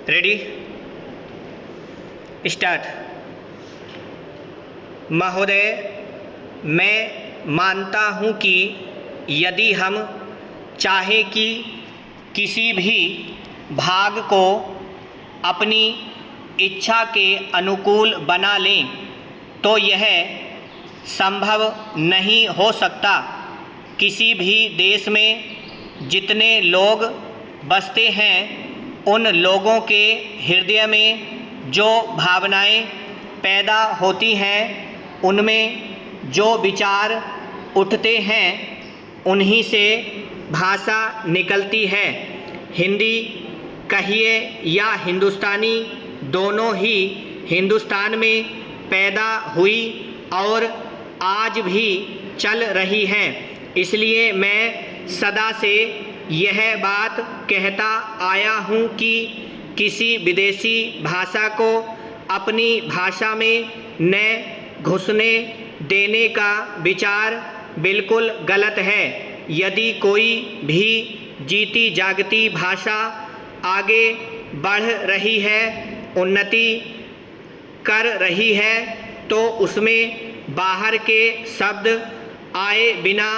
Ready start. महोदय, मैं मानता हूँ कि यदि हम चाहें कि किसी भी भाग को अपनी इच्छा के अनुकूल बना लें तो यह संभव नहीं हो सकता। किसी भी देश में जितने लोग बसते हैं उन लोगों के हृदय में जो भावनाएं पैदा होती हैं, उनमें जो विचार उठते हैं, उन्हीं से भाषा निकलती है। हिंदी कहिए या हिंदुस्तानी, दोनों ही हिंदुस्तान में पैदा हुई और आज भी चल रही हैं। इसलिए मैं सदा से यह बात कहता आया हूँ कि किसी विदेशी भाषा को अपनी भाषा में न घुसने देने का विचार बिल्कुल गलत है। यदि कोई भी जीती जागती भाषा आगे बढ़ रही है, उन्नति कर रही है, तो उसमें बाहर के शब्द आए बिना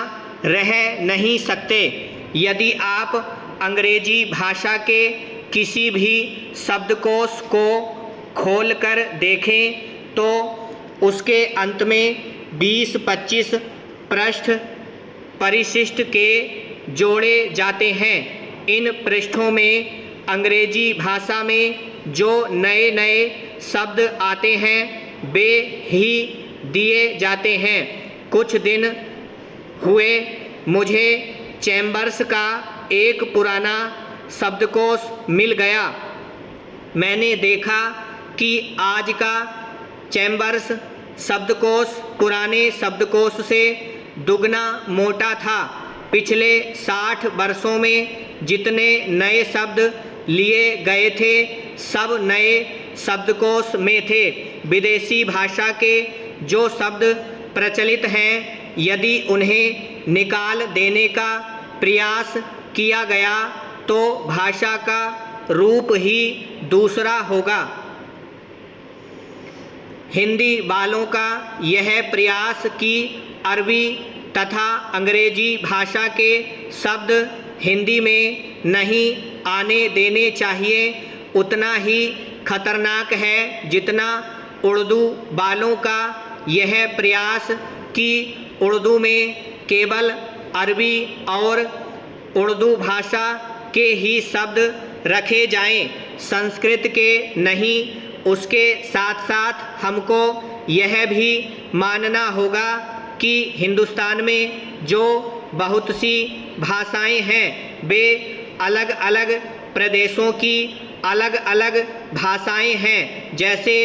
रह नहीं सकते। यदि आप अंग्रेजी भाषा के किसी भी शब्दकोश को खोलकर देखें तो उसके अंत में 20-25 पृष्ठ परिशिष्ट के जोड़े जाते हैं। इन पृष्ठों में अंग्रेजी भाषा में जो नए नए शब्द आते हैं वे ही दिए जाते हैं। कुछ दिन हुए मुझे चैम्बर्स का एक पुराना शब्दकोश मिल गया। मैंने देखा कि आज का चैम्बर्स शब्दकोश पुराने शब्दकोश से दुगना मोटा था। पिछले 60 वर्षों में जितने नए शब्द लिए गए थे, सब नए शब्दकोश में थे। विदेशी भाषा के जो शब्द प्रचलित हैं, यदि उन्हें निकाल देने का प्रयास किया गया तो भाषा का रूप ही दूसरा होगा। हिंदी वालों का यह प्रयास कि अरबी तथा अंग्रेजी भाषा के शब्द हिंदी में नहीं आने देने चाहिए, उतना ही खतरनाक है जितना उर्दू वालों का यह प्रयास कि उर्दू में केवल अरबी और उर्दू भाषा के ही शब्द रखे जाएं, संस्कृत के नहीं। उसके साथ साथ हमको यह भी मानना होगा कि हिंदुस्तान में जो बहुत सी भाषाएं हैं वे अलग अलग प्रदेशों की अलग अलग भाषाएं हैं। जैसे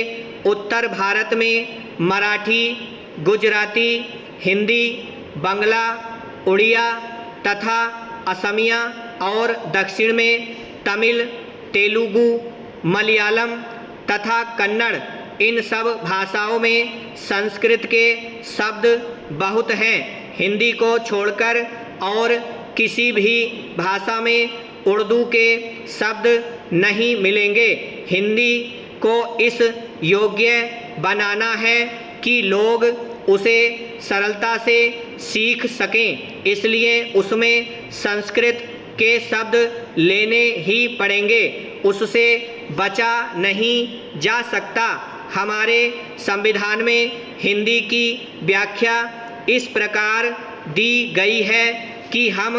उत्तर भारत में मराठी, गुजराती, हिंदी, बंगला, उड़िया तथा असमिया और दक्षिण में तमिल, तेलुगु, मलयालम तथा कन्नड़। इन सब भाषाओं में संस्कृत के शब्द बहुत हैं। हिंदी को छोड़कर और किसी भी भाषा में उर्दू के शब्द नहीं मिलेंगे। हिंदी को इस योग्य बनाना है कि लोग उसे सरलता से सीख सकें, इसलिए उसमें संस्कृत के शब्द लेने ही पड़ेंगे, उससे बचा नहीं जा सकता। हमारे संविधान में हिंदी की व्याख्या इस प्रकार दी गई है कि हम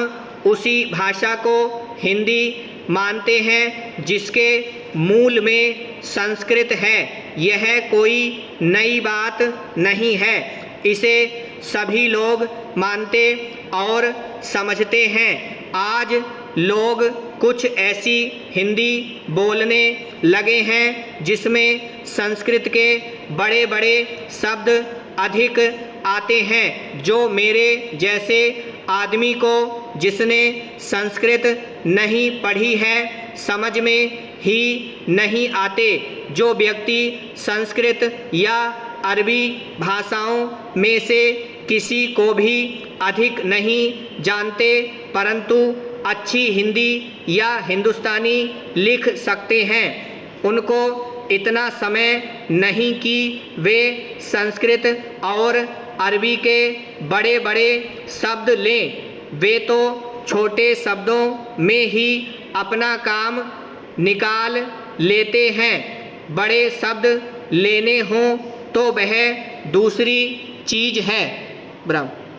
उसी भाषा को हिंदी मानते हैं जिसके मूल में संस्कृत है। यह कोई नई बात नहीं है, इसे सभी लोग मानते और समझते हैं। आज लोग कुछ ऐसी हिंदी बोलने लगे हैं जिसमें संस्कृत के बड़े बड़े शब्द अधिक आते हैं, जो मेरे जैसे आदमी को जिसने संस्कृत नहीं पढ़ी है समझ में ही नहीं आते। जो व्यक्ति संस्कृत या अरबी भाषाओं में से किसी को भी अधिक नहीं जानते परंतु अच्छी हिंदी या हिंदुस्तानी लिख सकते हैं, उनको इतना समय नहीं कि वे संस्कृत और अरबी के बड़े बड़े शब्द लें, वे तो छोटे शब्दों में ही अपना काम निकाल लेते हैं। बड़े शब्द लेने हों तो वह दूसरी चीज़ है। ब्राह्मण।